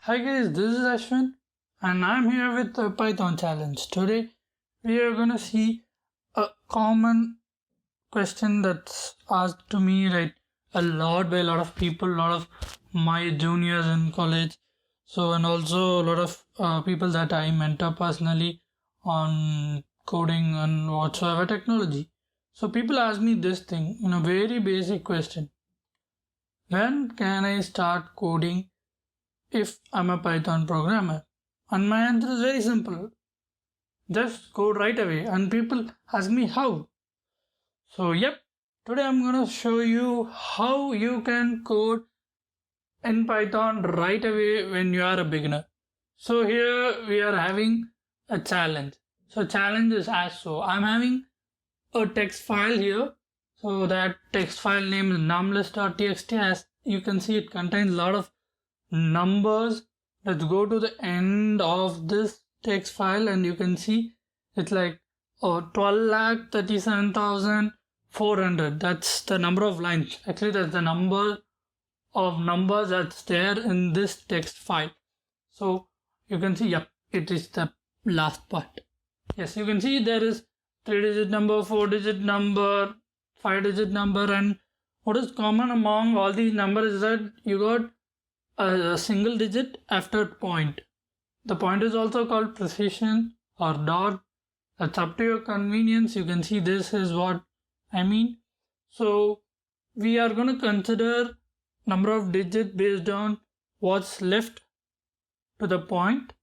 Hi guys, this is Ashwin and I'm here with the Python challenge. Today we are gonna see a common question that's asked to me a lot by a lot of people, a lot of my juniors in college. So and also a lot of people that I mentor personally on coding and whatsoever technology. So people ask me this thing, very basic question. When can I start coding if I'm a Python programmer? And my answer is very simple. Just code right away. And people ask me how. So, today I'm gonna show you how you can code in Python right away when you are a beginner. So here we are having a challenge. So challenge is as so. I'm having a text file here. So that text file name is numlist.txt. As you can see, it contains a lot of numbers. Let's go to the end of this text file and you can see it's like 12,37,400. That's the number of lines. Actually, that's the number of numbers that's there in this text file. So you can see, it is the last part. Yes, you can see there is 3-digit number, 4-digit number, 5-digit number, and what is common among all these numbers is that you got a single digit after point. The point is also called precision or dot. That's up to your convenience. You can see this is what I mean. So we are going to consider number of digits based on what's left to the point.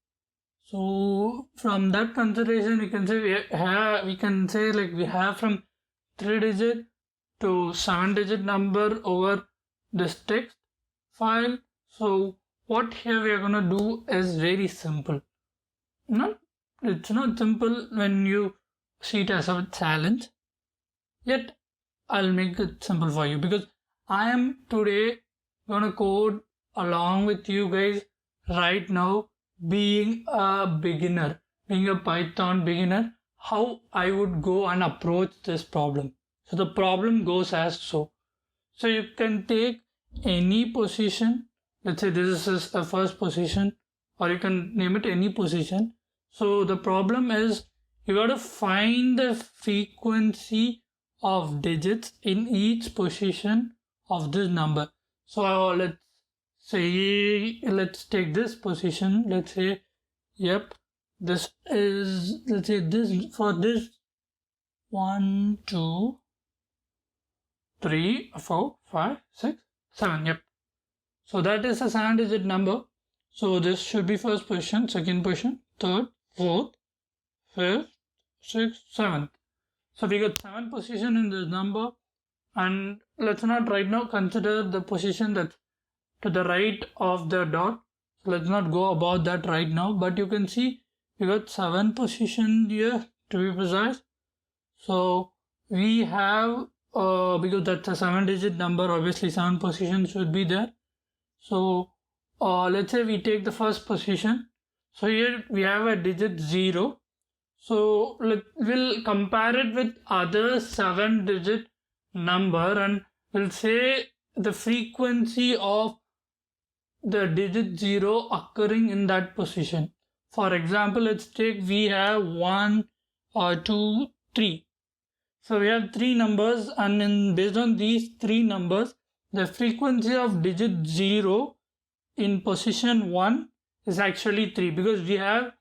So from that consideration, we can say we have from 3-digit to 7-digit number over this text file. So what here we are gonna do is very simple. It's not simple when you see it as a challenge. Yet I'll make it simple for you because I am today gonna code along with you guys right now, being a beginner, being a Python beginner, how I would go and approach this problem. So the problem goes as so. So you can take any position. Let's say this is a first position, or you can name it any position. So the problem is you got to find the frequency of digits in each position of this number. So let's take this position. Let's say, this is, let's say this, for this 1, 2, 3, 4, 5, 6, 7. So that is a 7-digit number. So this should be first position, second position, third, fourth, fifth, sixth, seventh. So we got 7 position in this number, and let's not right now consider the position that's to the right of the dot. So let's not go about that right now, but you can see we got 7 position here to be precise. So we have because that's a 7-digit number, obviously 7 positions should be there. So let's say we take the first position. So here we have a digit 0. So we'll compare it with other 7-digit number and we'll say the frequency of the digit 0 occurring in that position. For example, let's take we have 1 or 2, 3. So we have 3 numbers, and based on these 3 numbers, the frequency of digit 0 in position 1 is actually 3, because we have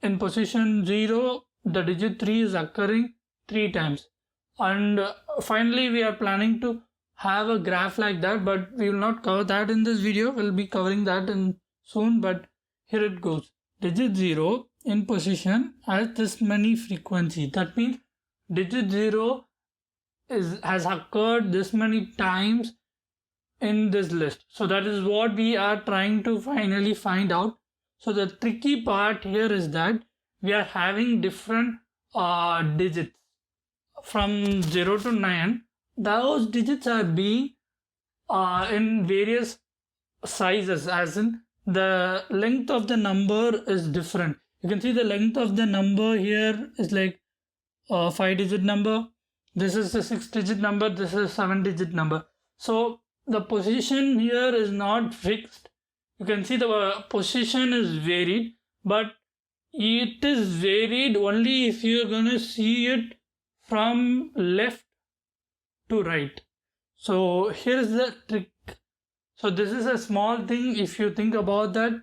in position 0 the digit 3 is occurring 3 times. And finally we are planning to have a graph like that, but we will not cover that in this video. We'll be covering that in soon, but here it goes. Digit 0 in position has this many frequency. That means digit 0 has occurred this many times in this list. So that is what we are trying to finally find out. So the tricky part here is that we are having different digits from 0 to 9. Those digits are being in various sizes, as in the length of the number is different. You can see the length of the number here is like 5-digit number. This is a 6-digit number. This is a 7-digit number. So the position here is not fixed. you can see the position is varied, but it is varied only if you're gonna see it from left to right. So here's the trick. So this is a small thing. If you think about that,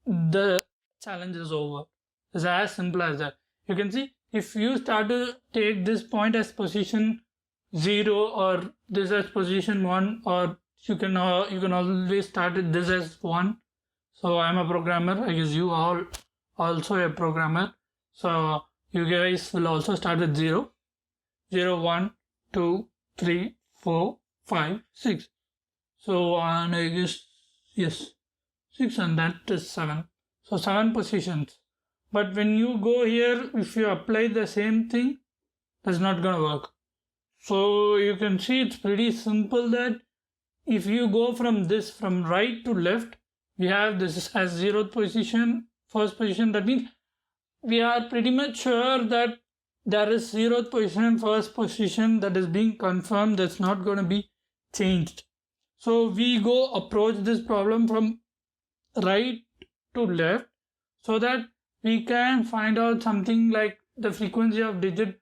the challenge is over. It's as simple as that. You can see if you start to take this point as position 0 or this as position 1, or you can always start with this as 1. So I'm a programmer. I guess you all also a programmer. So you guys will also start with 0, 0, 1, 2, 3, 4, 5, 6. So and I guess yes, 6 and that is 7. So 7 positions. But when you go here, if you apply the same thing, that's not gonna work. So you can see it's pretty simple that if you go from right to left, we have this as 0th position, first position. That means we are pretty much sure that there is 0th position, first position that is being confirmed, that's not going to be changed. So we go approach this problem from right to left so that we can find out something like the frequency of digit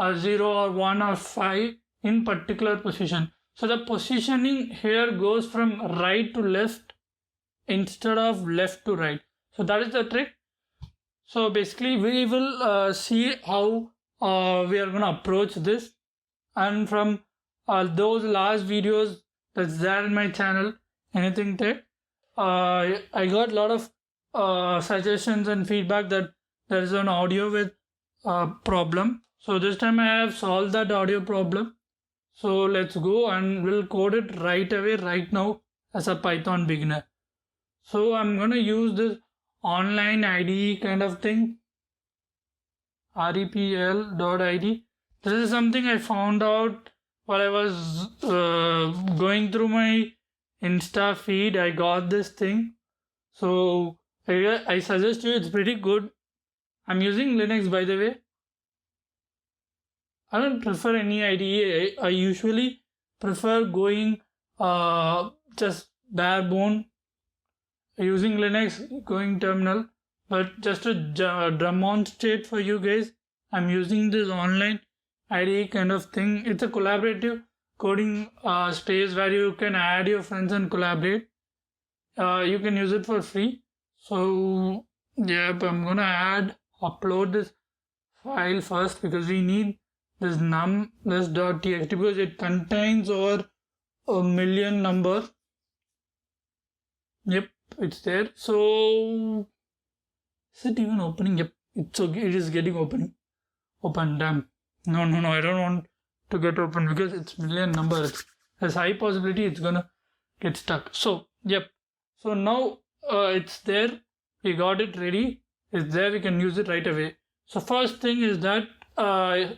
0 or 1 or 5 in particular position. So the positioning here goes from right to left instead of left to right. So that is the trick. So basically we will see how we are going to approach this, and from those last videos that's there in my channel, Anything Tech, I got a lot of suggestions and feedback that there is an audio with problem. So this time I have solved that audio problem. So let's go and we'll code it right away right now as a Python beginner. So I'm gonna use this online IDE kind of thing, repl.id. This is something I found out while I was going through my Insta feed. I got this thing, so I suggest you, it's pretty good. I'm using Linux, by the way. I don't prefer any IDE. I usually prefer going just bare bone, using Linux, going terminal. But just to demonstrate for you guys, I'm using this online IDE kind of thing. It's a collaborative coding space where you can add your friends and collaborate. You can use it for free. So yep, I'm gonna upload this file first because we need this numlist.txt because it contains over 1 million numbers. Yep, it's there. So is it even opening? Yep, it's okay. It is getting open. Damn. No, I don't want to get open because it's million numbers. There's high possibility it's gonna get stuck. So yep. So now it's there. We got it ready. It's there. We can use it right away. So first thing is that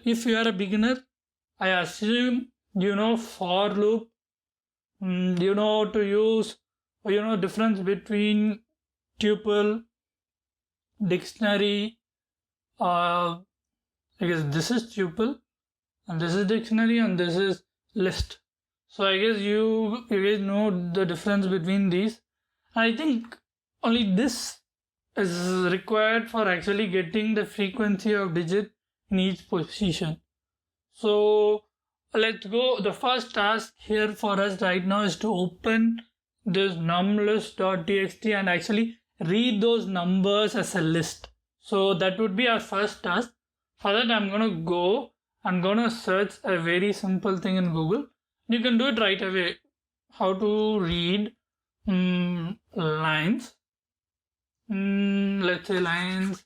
if you are a beginner, I assume you know for loop. You know to use, difference between tuple, dictionary. I guess this is tuple and this is dictionary and this is list. So I guess you guys know the difference between these. I think only this is required for actually getting the frequency of digit in each position. So let's go. The first task here for us right now is to open this numlist.txt and actually read those numbers as a list. So that would be our first task. For that, I'm gonna search a very simple thing in Google. You can do it right away. How to read lines. Let's say lines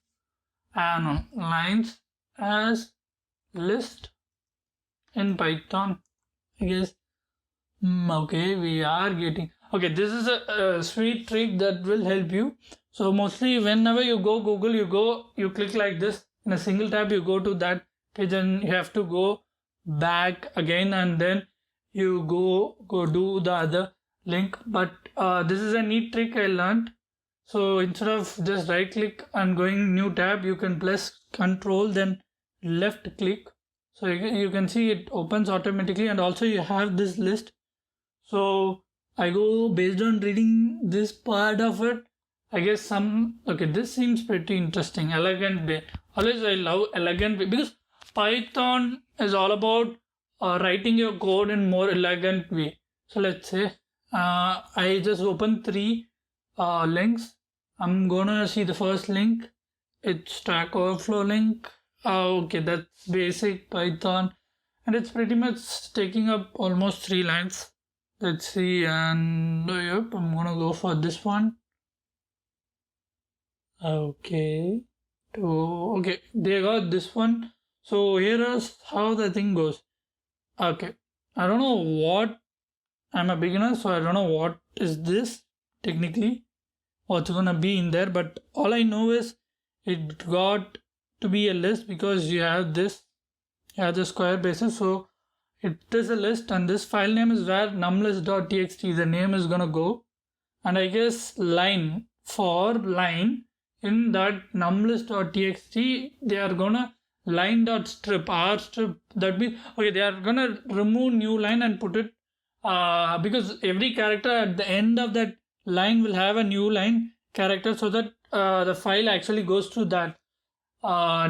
as list in Python. I guess. Okay, we are getting. Okay, this is a sweet trick that will help you. So mostly whenever you go Google, you click like this in a single tap. You go to that page and you have to go back again and then you go do the other link. But this is a neat trick I learned. So instead of just right click and going new tab, you can press Control then left click. So you can see it opens automatically, and also you have this list. So I go based on reading this part of it. I guess okay, this seems pretty interesting. Elegant way. Always I love elegant way because Python is all about writing your code in more elegant way. So let's say I just open three links. I'm gonna see the first link. It's Stack Overflow link. Okay, that's basic Python, and it's pretty much taking up almost 3 lines. Let's see, and yep, I'm gonna go for this one. Okay, okay, they got this one. So here is how the thing goes. Okay, I don't know what, I'm a beginner, so I don't know what is this technically, what's gonna be in there, but all I know is it got to be a list because you have this, you have the square basis, so it is a list, and this file name is where numlist.txt, the name is gonna go, and I guess line for line in that numlist.txt, they are gonna line.strip r strip, that means okay, they are gonna remove new line and put it because every character at the end of that line will have a new line character, so that the file actually goes to that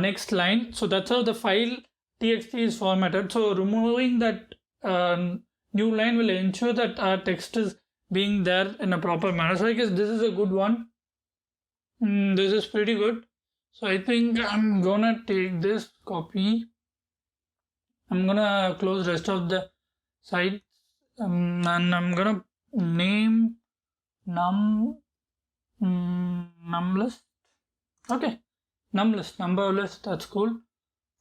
next line. So that's how the file txt is formatted. So removing that new line will ensure that our text is being there in a proper manner. So I guess this is a good one. This is pretty good. So I think I'm gonna take this copy. I'm gonna close rest of the sites, and I'm gonna name numlist. Okay, numlist, number list. That's cool.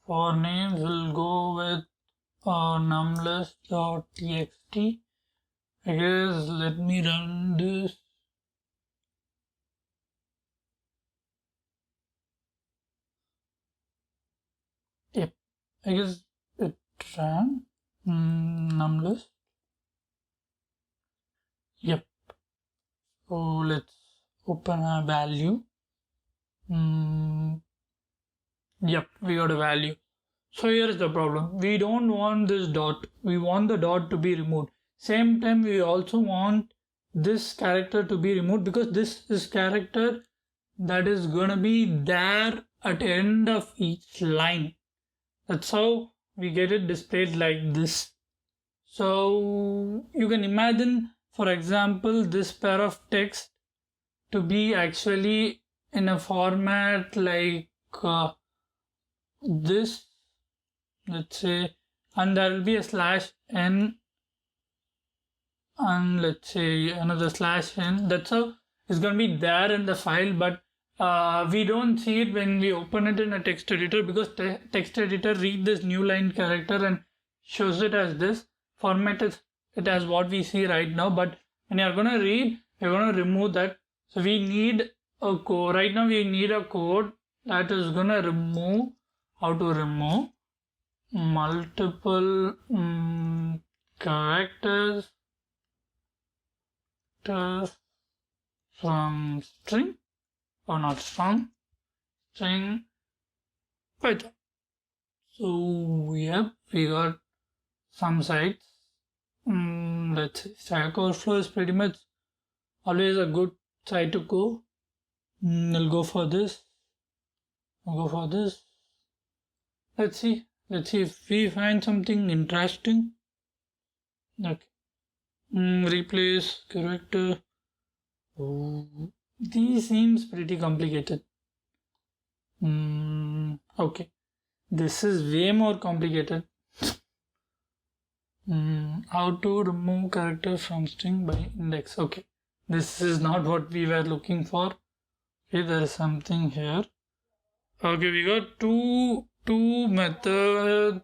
For names, we'll go with numlist.txt. I guess let me run this. Yep, I guess it ran. Numlist. Yep. So let's open a value. Yep, we got a value. So here is the problem. We don't want this dot. We want the dot to be removed. Same time, we also want this character to be removed because this is character that is gonna be there at the end of each line. That's how we get it displayed like this. So you can imagine, for example, this pair of text to be actually in a format like this, let's say, and there will be a /n, and let's say another /n. That's how it's going to be there in the file, but we don't see it when we open it in a text editor because text editor read this new line character and shows it as this, formatted it as what we see right now. But when you're going to read, you're going to remove that. So we need a code. Right now we need a code that is going to remove, how to remove multiple characters from string, or not from string Python. So yep, we got some sites. Let's say Stack Overflow is pretty much always a good site to go. I'll go for this. I'll go for this. Let's see if we find something interesting. Okay. Replace character. Oh, these seems pretty complicated. Okay, this is way more complicated. How to remove character from string by index. Okay, this is not what we were looking for. Okay, there is something here. Okay, we got two methods.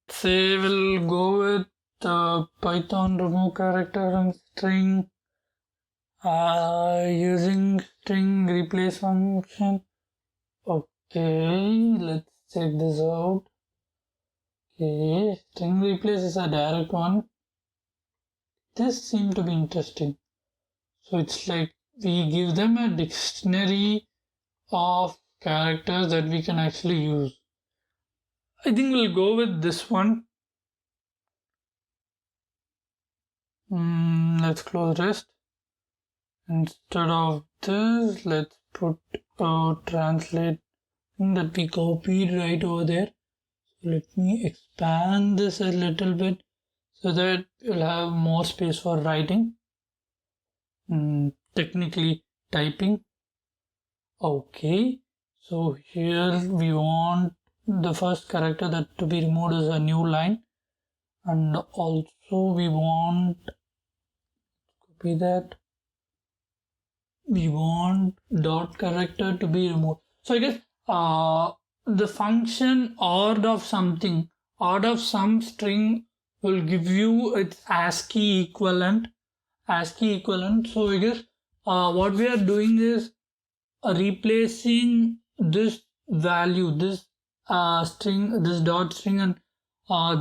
Say we'll go with Python remove character from string using string replace function. Okay, let's check this out. Okay, string replace is a direct one. This seems to be interesting. So it's like we give them a dictionary of characters that we can actually use. I think we'll go with this one. let's close rest. Instead of this, let's put translate that we copied right over there. So let me expand this a little bit so that you'll have more space for writing. Technically typing. Okay, so here we want the first character that to be removed is a new line, and also we want copy that. We want dot character to be removed. So I guess the function odd of something, odd of some string will give you its ASCII equivalent. So I guess what we are doing is replacing this value, this string, this dot string, and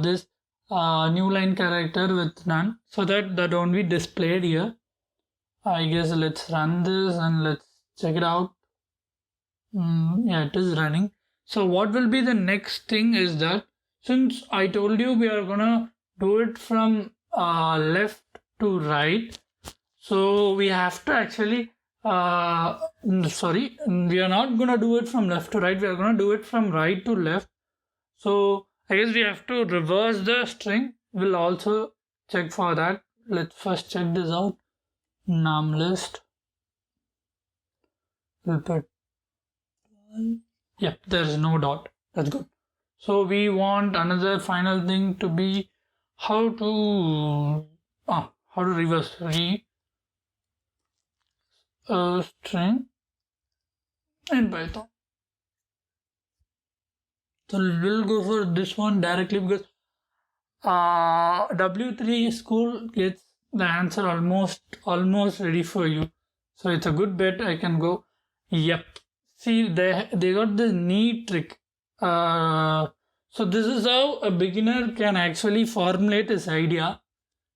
this new line character with none, so that won't be displayed here. I guess let's run this and let's check it out. Yeah, it is running. So what will be the next thing is that since I told you we are gonna do it from left to right, so we have to actually sorry, we are not gonna do it from left to right, we are gonna do it from right to left. So I guess we have to reverse the string. We'll also check for that. Let's first check this out. Num list. We'll put, yep, there's no dot. That's good. So we want another final thing to be how to reverse string in Python. So we'll go for this one directly because W3 school gets the answer almost ready for you. So it's a good bet I can go. Yep. See, they got this neat trick. So this is how a beginner can actually formulate his idea.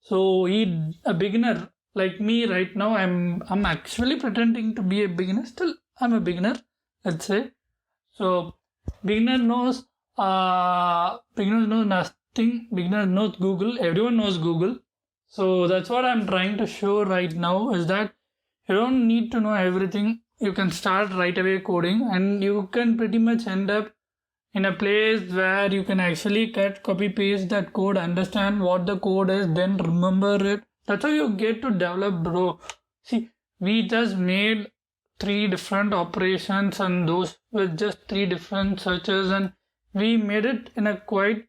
So a beginner like me right now, I'm actually pretending to be a beginner. Still, I'm a beginner, let's say. So beginner knows nothing. Beginner knows Google. Everyone knows Google. So that's what I'm trying to show right now is that you don't need to know everything. You can start right away coding and you can pretty much end up in a place where you can actually copy paste that code, understand what the code is, then remember it. That's how you get to develop, bro. See, we just made 3 different operations and those with just 3 different searches, and we made it in a quite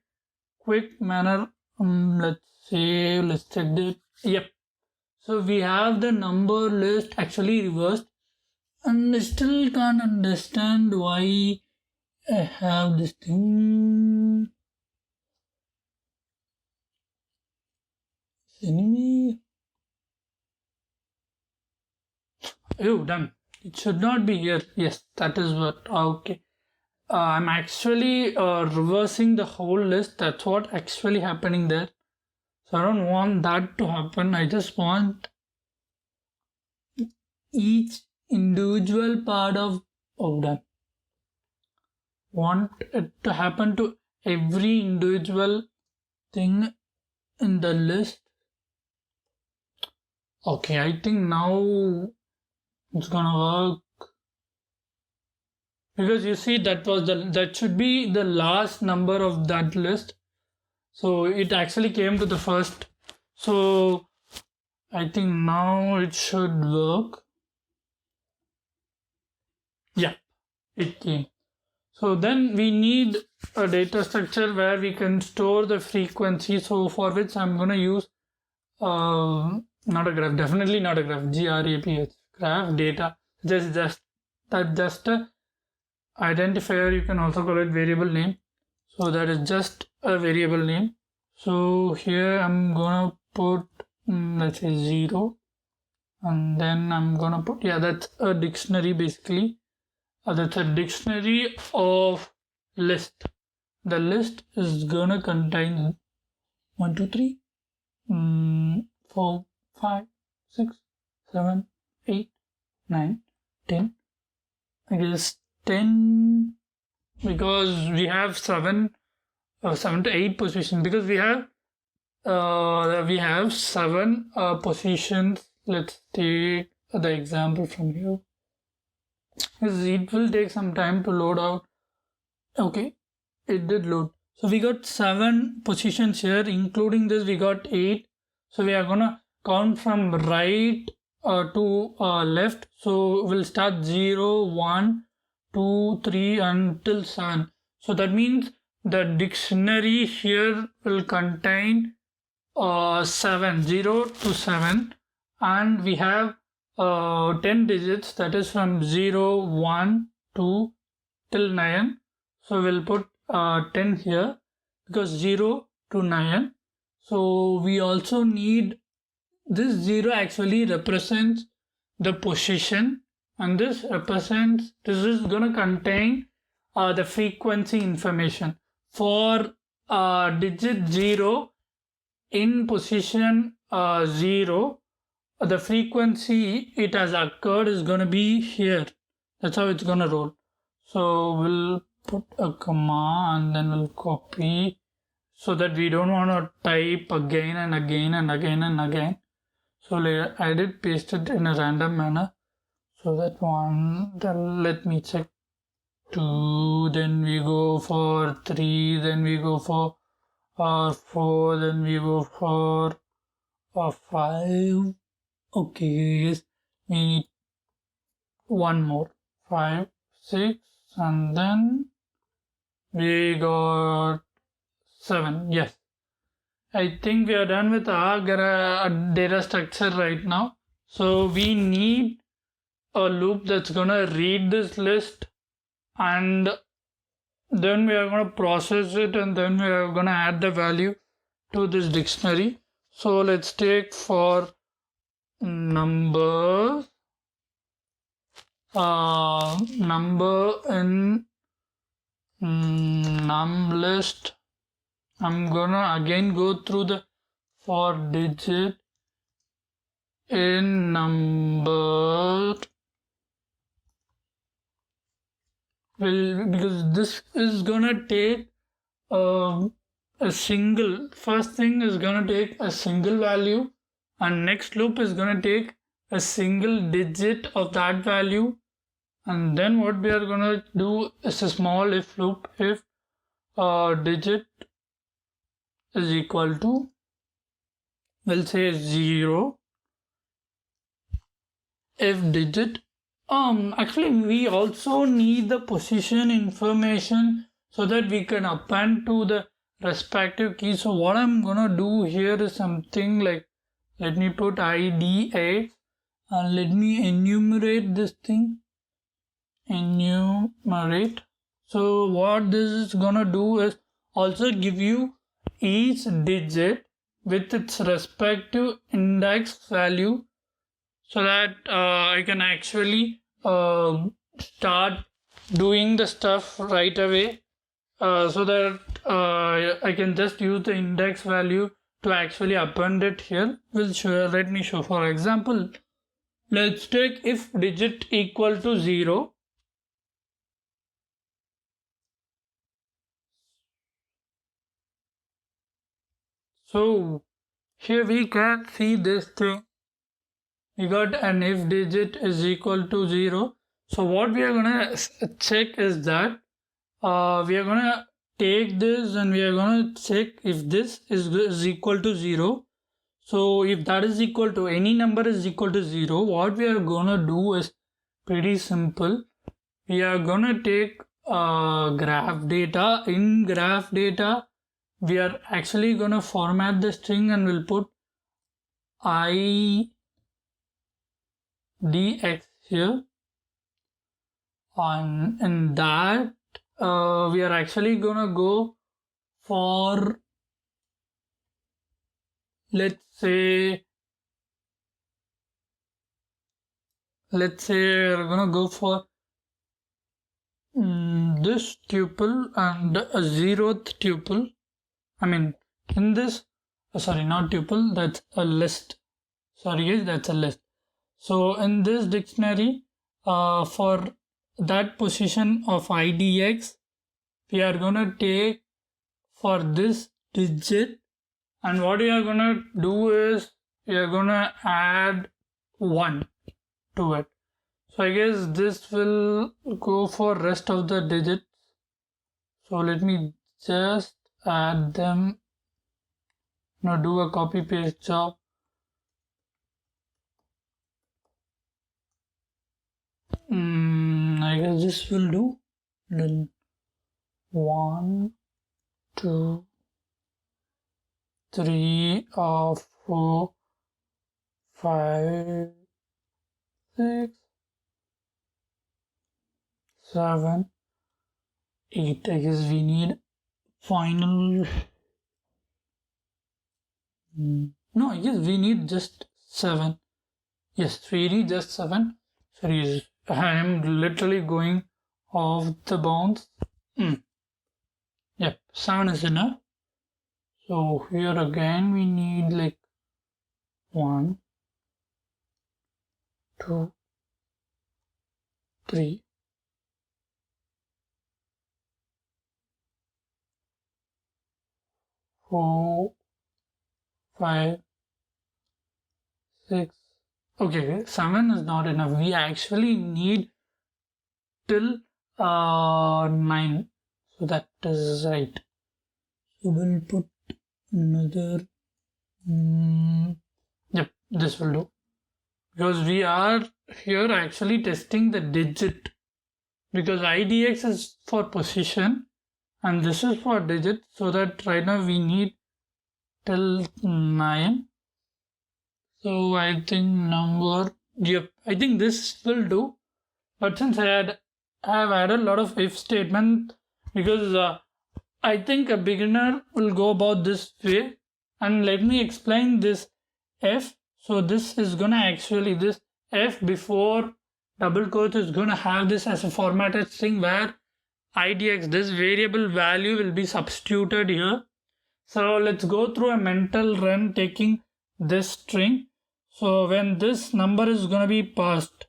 quick manner. Let's check it. Yep. So we have the number list actually reversed, and I still can't understand why I have this thing. Enemy. Oh, damn. It should not be here. Yes, that is what. Okay. I'm actually reversing the whole list. That's what actually happening there. So I don't want that to happen. I just want each individual part of that. Want it to happen to every individual thing in the list. Okay, I think now it's gonna work. Because you see that should be the last number of that list. So it actually came to the first. So I think now it should work. Yeah, it came. So then we need a data structure where we can store the frequency. So for which I'm gonna use not a graph, definitely not a graph, GRAPH, graph data. Just a identifier. You can also call it variable name. So that is just a variable name. So here I'm gonna put let's say 0, and then I'm gonna put, yeah, that's a dictionary basically. That's a dictionary of list. The list is gonna contain 1, 2, 3, 4, 5, 6, 7, 8, 9, 10. I guess 10 because we have 7 to 8 position, because we have we have 7 positions. Let's take the example from here. It will take some time to load out. Okay, it did load. So we got 7 positions here, including this we got 8. So we are gonna count from right to left. So we'll start 0, 1, 2, 3 until 7. So that means the dictionary here will contain 7, 0 to 7, and we have 10 digits, that is from 0, 1, 2 till 9. So we'll put 10 here because 0 to 9. So we also need this 0 actually represents the position, and this is going to contain the frequency information. For digit 0 in position 0, the frequency it has occurred is going to be here. That's how it's going to roll. So we'll put a comma and then we'll copy, so that we don't want to type again and again and again and again. So I did paste it in a random manner. So that one, then let me check 2, then we go for 3, then we go for 4, then we go for 5. Okay, yes, we need one more, 5, 6, and then we got 7. Yes, I think we are done with our data structure right now. So we need a loop that's gonna read this list, and then we are gonna process it, and then we are gonna add the value to this dictionary. So let's take for number in num list. I'm gonna again go through the for digit in number. Well, because this is gonna take a single, first thing is gonna take a single value, and next loop is gonna take a single digit of that value, and then what we are gonna do is a small if loop. If digit is equal to, we'll say 0, if digit actually we also need the position information so that we can append to the respective key. So what I'm gonna do here is something like, let me put IDX and let me enumerate this thing. Enumerate. So what this is gonna do is also give you each digit with its respective index value, so that I can actually start doing the stuff right away, so that I can just use the index value to actually append it here. Let me show. For example, let's take if digit equal to 0. So here we can see this thing. We got an if digit is equal to 0. So what we are gonna check is that we are gonna take this and we are gonna check if this is equal to 0. So if that is equal to, any number is equal to 0, what we are gonna do is pretty simple. We are gonna take graph data. In graph data, we are actually gonna format the string and we'll put IDX here. And in that, we are actually gonna go for, let's say we're gonna go for this tuple and a 0th tuple. I mean, in this, sorry, not tuple, that's a list. Sorry guys, that's a list. So in this dictionary, for that position of IDX, we are gonna take for this digit and what you are gonna do is you are gonna add 1 to it. So I guess this will go for rest of the digits. So let me just add them. Now do a copy paste job. I guess this will do. Then 1, 2, 3, 4, 5, 6, 7, 8. I guess we need final. No, I guess we need just 7. Yes, we need just 7. Sorry, I am literally going off the bounds. Yep, 7 is enough. So here again we need like 1, 2, 3, 4, 5, 6. Okay, 7 is not enough. We actually need till 9. So that is right. So we'll put another. Yep, this will do. Because we are here actually testing the digit. Because IDX is for position and this is for digit. So that right now we need till 9. So I think I think this will do. But since I have added a lot of if statement, because I think a beginner will go about this way. And let me explain this F. So this is gonna actually, this F before double quotes is gonna have this as a formatted string where IDX, this variable value, will be substituted here. So let's go through a mental run taking this string. So when this number is gonna be passed,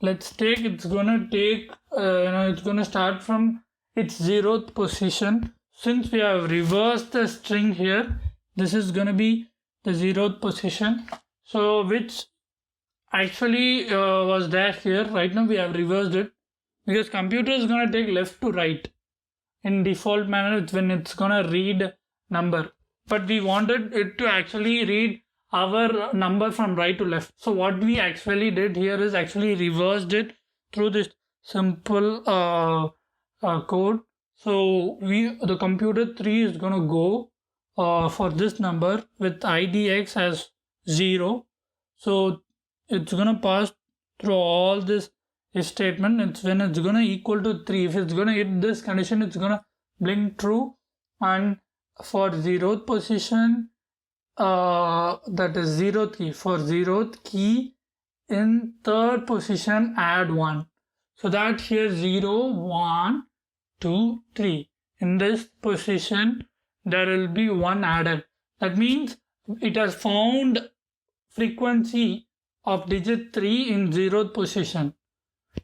it's gonna take it's gonna start from its 0th position. Since we have reversed the string here, this is gonna be the 0th position. So which actually was there here. Right now we have reversed it because computer is gonna take left to right in default manner when it's gonna read number. But we wanted it to actually read our number from right to left. So what we actually did here is actually reversed it through this simple code. So the computer 3 is gonna go for this number with IDX as 0. So it's gonna pass through all this if statement. It's when it's gonna equal to 3. If it's gonna hit this condition, it's gonna blink true. And for 0th position, that is 0th key. For 0th key in 3rd position, add 1. So that here 0, 1, 2, 3. In this position, there will be 1 added. That means it has found frequency of digit 3 in 0th position.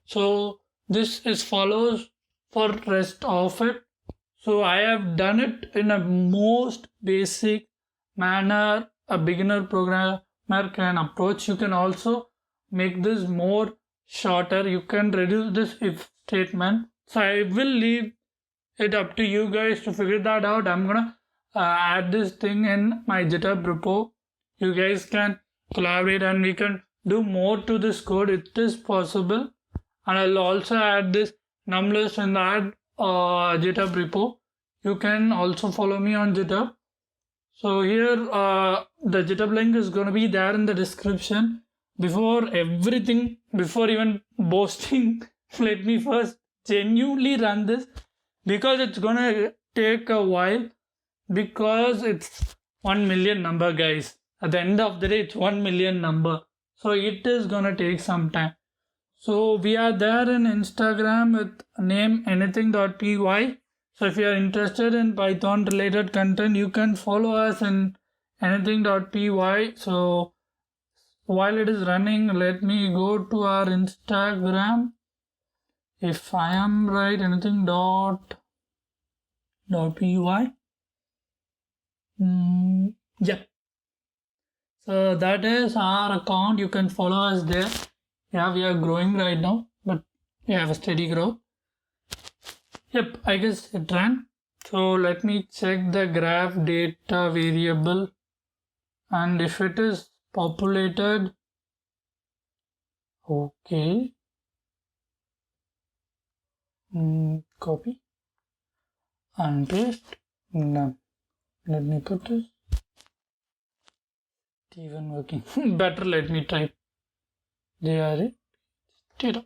So this is follows for rest of it. So I have done it in a most basic manner a beginner programmer can approach. You can also make this more shorter. You can reduce this if statement. So I will leave it up to you guys to figure that out. I'm gonna add this thing in my GitHub repo. You guys can collaborate and we can do more to this code. It is possible. And I'll also add this numlist in that GitHub repo. You can also follow me on GitHub. So here the GitHub link is going to be there in the description. Before even boasting, let me first genuinely run this because it's going to take a while because it's 1 million number, guys. At the end of the day, it's 1 million number. So it is going to take some time. So we are there in Instagram with name anything.py. So if you are interested in Python related content, you can follow us in anything.py. So while it is running, let me go to our Instagram. If I am right, anything.py. So that is our account. You can follow us there. Yeah, we are growing right now, but we have a steady growth. Yep, I guess it ran. So let me check the graph data variable, and if it is populated, okay, copy and paste. Done. Let me put this. It's even working. Better let me type JRE data.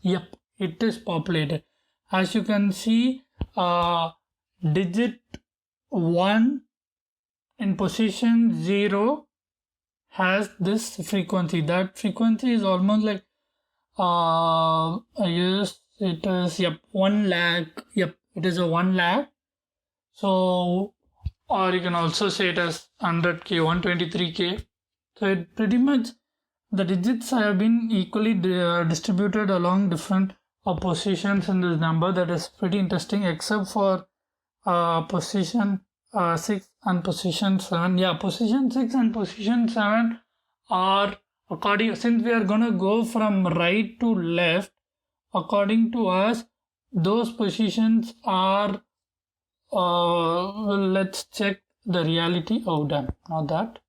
Yep, it is populated. As you can see, digit 1 in position 0 has this frequency. That frequency is almost like yes, it is, yep, 1 lakh. Yep, it is a 1 lakh. So, or you can also say it as 100k, 123k. So it pretty much, the digits have been equally distributed along different positions in this number. That is pretty interesting, except for position 6 and position 7. Yeah, position 6 and position 7 are according, since we are gonna go from right to left, according to us, those positions are well, let's check the reality. Oh, damn, not that.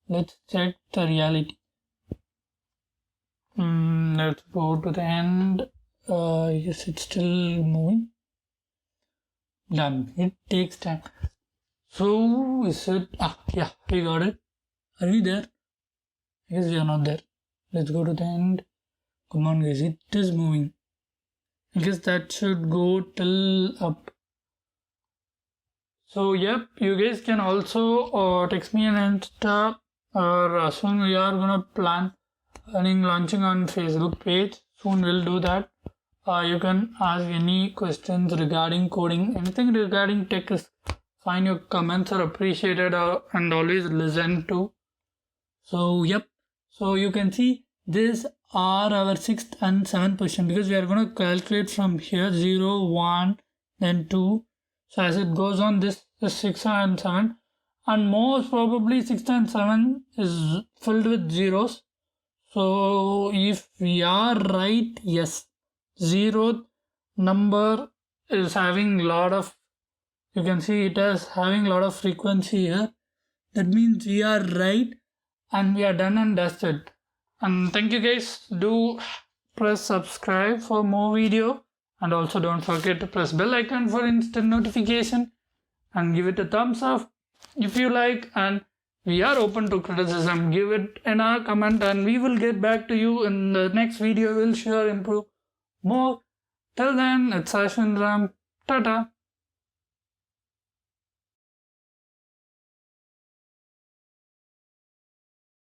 Let's check the reality. Let's go to the end. Yes, it's still moving. Done. It takes time. So is it? Yeah, we got it. Are we there? I guess we are not there. Let's go to the end. Come on, guys. It is moving. I guess that should go till up. So yep, you guys can also text me on Insta, or soon we are gonna plan launching on Facebook page. Soon we'll do that. You can ask any questions regarding coding, anything regarding tech is fine. Your comments are appreciated and always listened to. So yep, so you can see these are our 6th and 7th position, because we are going to calculate from here 0, 1, then 2. So as it goes on, this is 6 and 7, and most probably 6 and 7 is filled with zeros. So if we are right, yes, 0th number is having lot of, you can see it is having lot of frequency here. That means we are right, and we are done and dusted. And thank you guys. Do press subscribe for more video, and also don't forget to press bell icon for instant notification, and give it a thumbs up if you like. And we are open to criticism. Give it in a comment, and we will get back to you in the next video. We'll sure improve more. Till then, it's Ashwin Ram. Tata.